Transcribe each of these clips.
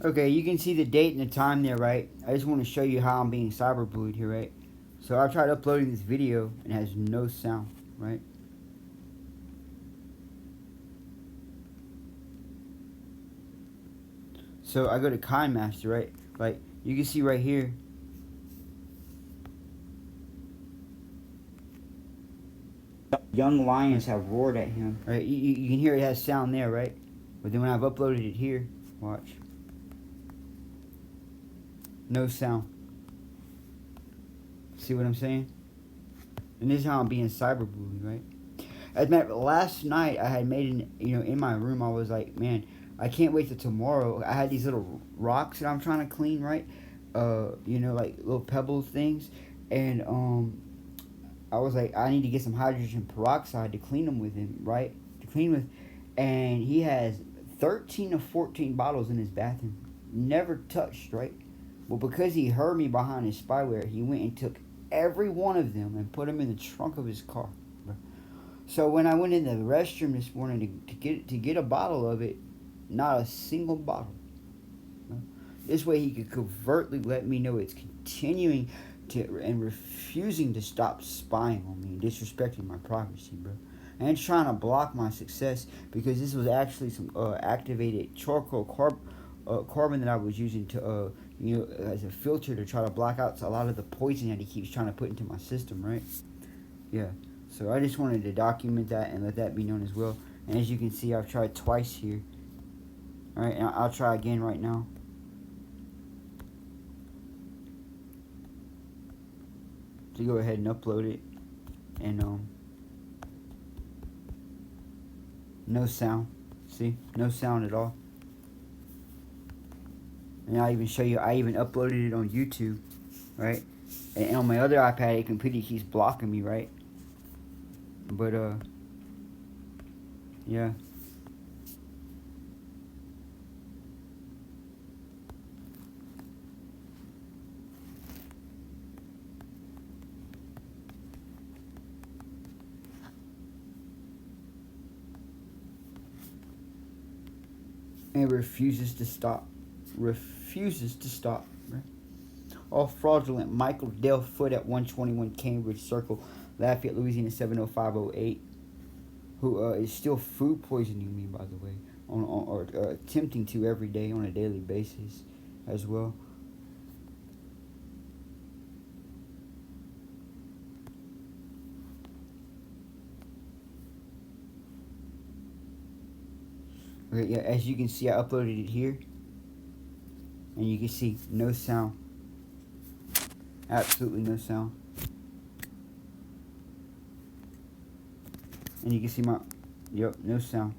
Okay, you can see the date and the time there, right? I just want to show you how I'm being cyberbullied here, right? So I tried uploading this video and it has no sound, right? So I go to KineMaster, right? Like you can see right here. Young lions have roared at him, right? You can hear it has sound there, right? But then when I've uploaded it here, watch. No sound. See what I'm saying? And this is how I'm being cyberbullied, right? As a matter of fact, last night I had made an, in my room I was like, man, I can't wait till tomorrow. I had these little rocks that I'm trying to clean, right? Like little pebble things, and I was like, I need to get some hydrogen peroxide to clean them with him, right? To clean with, and he has 13 or 14 bottles in his bathroom, never touched, right? Well, because he heard me behind his spyware, he went and took every one of them and put them in the trunk of his car. So when I went in the restroom this morning to get a bottle of it, not a single bottle. This way he could covertly let me know it's continuing to and refusing to stop spying on me and disrespecting my privacy, bro. And it's trying to block my success because this was actually some activated charcoal carbon that I was using to as a filter to try to block out a lot of the poison that he keeps trying to put into my system, right? Yeah. So I just wanted to document that and let that be known as well. And as you can see, I've tried twice here. Alright, and I'll try again right now. To go ahead and upload it. And no sound. See? No sound at all. And I'll even show you, I even uploaded it on YouTube. Right? And on my other iPad, it completely keeps blocking me, right? But yeah. And refuses to stop. Refuses to stop. Right? All fraudulent. Michael Dale Foot at 121 Cambridge Circle, Lafayette, Louisiana 70508. Who is still food poisoning me, by the way, or attempting to every day on a daily basis, as well. Okay, yeah, as you can see, I uploaded it here, and you can see no sound, absolutely no sound, and you can see my, no sound,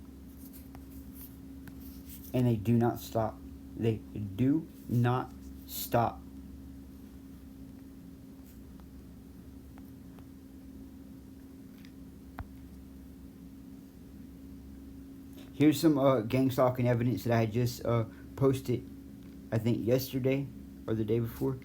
and they do not stop. They do not stop. Here's some gang stalking evidence that I had just posted, I think yesterday or the day before.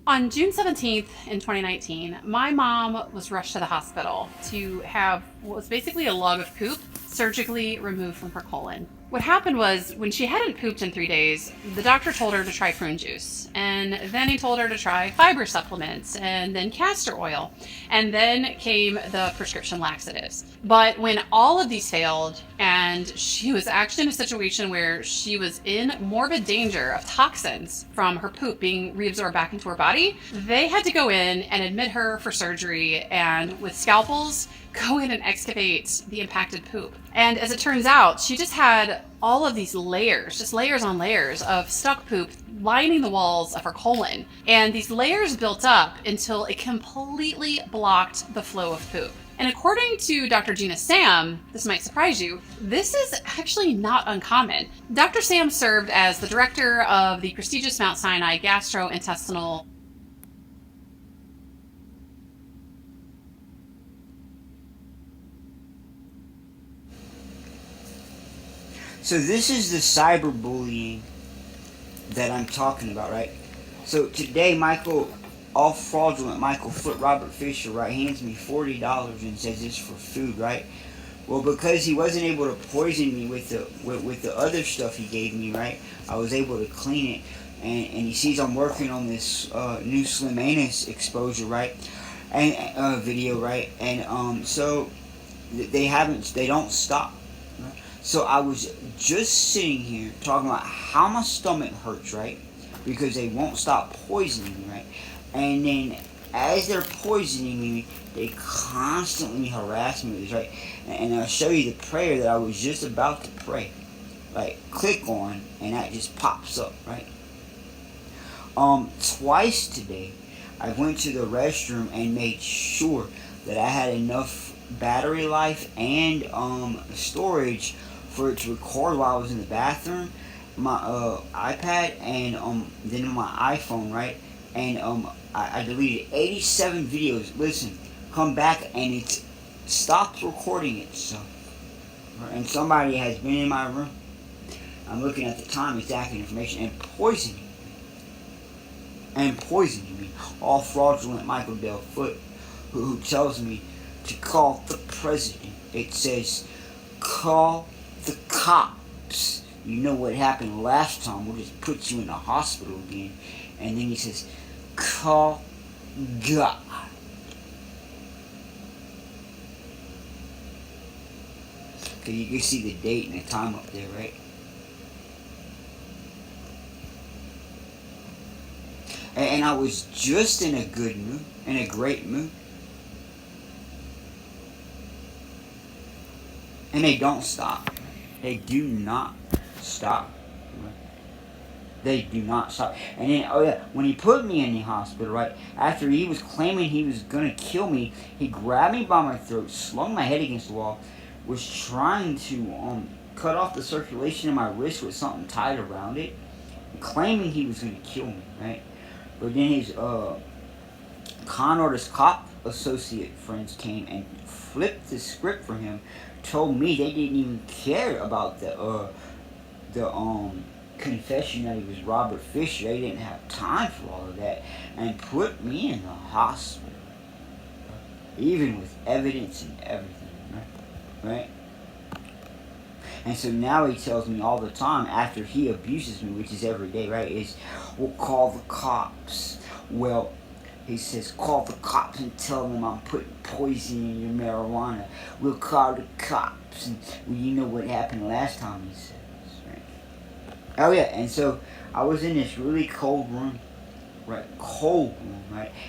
On June 17th in 2019, my mom was rushed to the hospital to have what was basically a log of poop surgically removed from her colon. What happened was, when she hadn't pooped in 3 days, the doctor told her to try prune juice. And then he told her to try fiber supplements, and then castor oil. And then came the prescription laxatives. But when all of these failed, and she was actually in a situation where she was in morbid danger of toxins from her poop being reabsorbed back into her body, they had to go in and admit her for surgery, and with scalpels, go in and excavate the impacted poop. And as it turns out, she just had all of these layers, just layers on layers of stuck poop lining the walls of her colon. And these layers built up until it completely blocked the flow of poop. And according to Dr. Gina Sam, this might surprise you, this is actually not uncommon. Dr. Sam served as the director of the prestigious Mount Sinai Gastrointestinal. So this is the cyberbullying that I'm talking about, right? So today, all fraudulent Michael Foot, Robert Fisher, right, hands me $40 and says it's for food, right? Well, because he wasn't able to poison me with the other stuff he gave me, right? I was able to clean it, and he sees I'm working on this new Slim Anus exposure, right? And video, right? And so they don't stop. Right? So I was just sitting here talking about how my stomach hurts, right? Because they won't stop poisoning me, right? And then as they're poisoning me, they constantly harass me, right? And I'll show you the prayer that I was just about to pray. Like, click on, and that just pops up, right? Twice today, I went to the restroom and made sure that I had enough battery life and storage for it to record while I was in the bathroom. My iPad and then my iPhone, right? And I deleted 87 videos. Listen, come back and it stopped recording itself. And somebody has been in my room. I'm looking at the time, exact information, and poisoning me. All fraudulent Michael Dale Foot, who tells me to call the president. It says, call the cops. You know what happened last time. We'll just put you in the hospital again. And then he says, call God. Okay, you can see the date and the time up there, right? And I was just in a good mood, in a great mood. And they don't stop. They do not stop. They do not stop. And then, oh yeah, when he put me in the hospital, right, after he was claiming he was going to kill me, he grabbed me by my throat, slung my head against the wall, was trying to cut off the circulation in my wrist with something tied around it, claiming he was going to kill me, right? But then his con artist cop associate friends came and flipped the script for him, told me they didn't even care about the confession that he was Robert Fisher. They didn't have time for all of that, and put me in the hospital, even with evidence and everything, right? And so now he tells me all the time, after he abuses me, which is every day, right, is, we'll call the cops. Well, he says, call the cops and tell them I'm putting poison in your marijuana. We'll call the cops. And well, you know what happened last time, he says, right? Oh yeah, and so I was in this really cold room, right,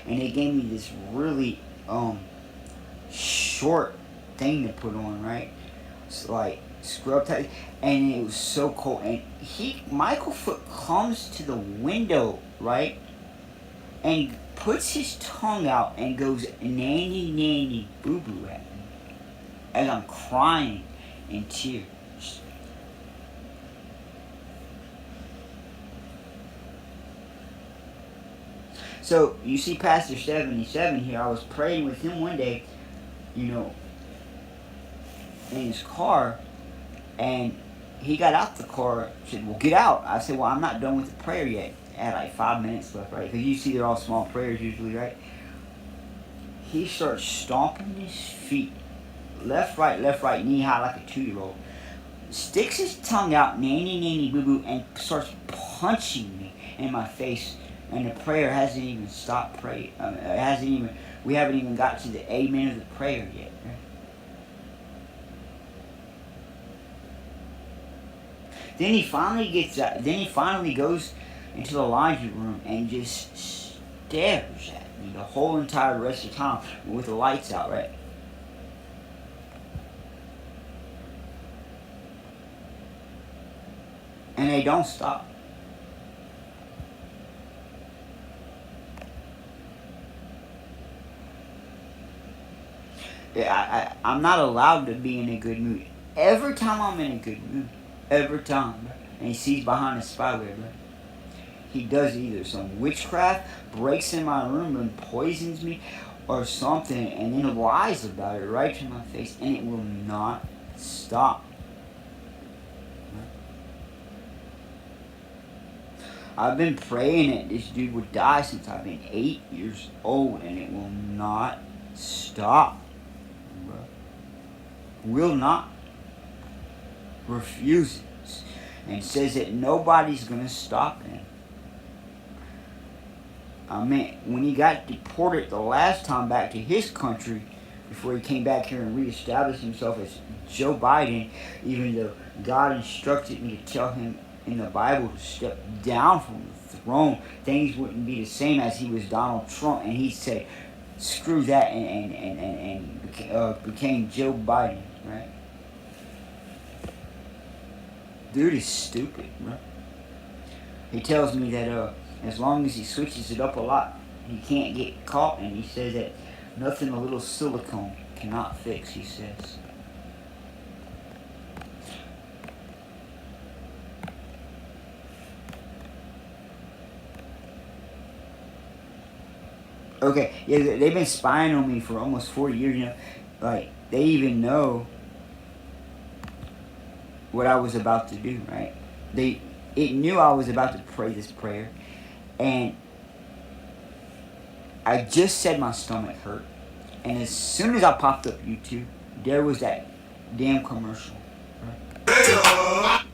and they gave me this really short thing to put on, right? It's like scrub tight, and it was so cold. And Michael Foot comes to the window, right, and puts his tongue out and goes nanny nanny boo boo at me as I'm crying in tears. So you see Pastor 77 here. I was praying with him one day, you know, in his car, and he got out the car, said, well, get out. I said, well, I'm not done with the prayer yet. I had like 5 minutes left, right? Because you see they're all small prayers usually, right? He starts stomping his feet, left, right, knee high like a 2-year-old. Sticks his tongue out, nanny, nanny, boo, boo, and starts punching me in my face. And the prayer hasn't even stopped praying. We haven't even got to the amen of the prayer yet, right? Then he finally gets out. Then he finally goes into the laundry room and just stares at me the whole entire rest of the time with the lights out, right? And they don't stop. I'm not allowed to be in a good mood. Every time I'm in a good mood, every time, and he sees behind the spyware, right? He does either some witchcraft, breaks in my room and poisons me, or something, and then lies about it right to my face, and it will not stop. I've been praying that this dude would die since I've been 8 years old, and it will not stop. will not, refuses, and says that nobody's going to stop him. I mean, when he got deported the last time back to his country, before he came back here and reestablished himself as Joe Biden, even though God instructed me to tell him in the Bible to step down from the throne, things wouldn't be the same as he was Donald Trump, and he said, screw that, and became Joe Biden, right? Dude is stupid, bro. He tells me that as long as he switches it up a lot, he can't get caught, and he says that nothing a little silicone cannot fix, he says. Okay, yeah, they've been spying on me for almost 4 years, you know. Like, they even know what I was about to do, right? It knew I was about to pray this prayer, and I just said my stomach hurt, and as soon as I popped up YouTube, there was that damn commercial. Right?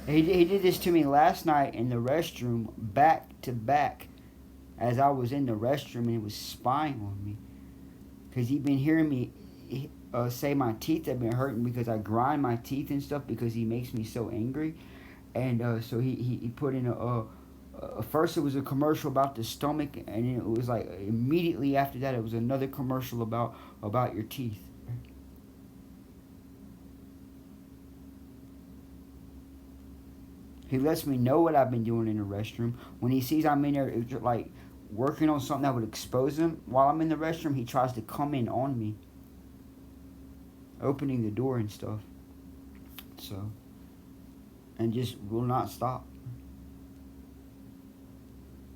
He did this to me last night in the restroom, back to back, as I was in the restroom, and he was spying on me. Because he'd been hearing me say my teeth have been hurting because I grind my teeth and stuff because he makes me so angry. And so he put in first it was a commercial about the stomach, and then it was like immediately after that it was another commercial about your teeth. He lets me know what I've been doing in the restroom. When he sees I'm in there, like, working on something that would expose him while I'm in the restroom, he tries to come in on me, opening the door and stuff. So, and just will not stop.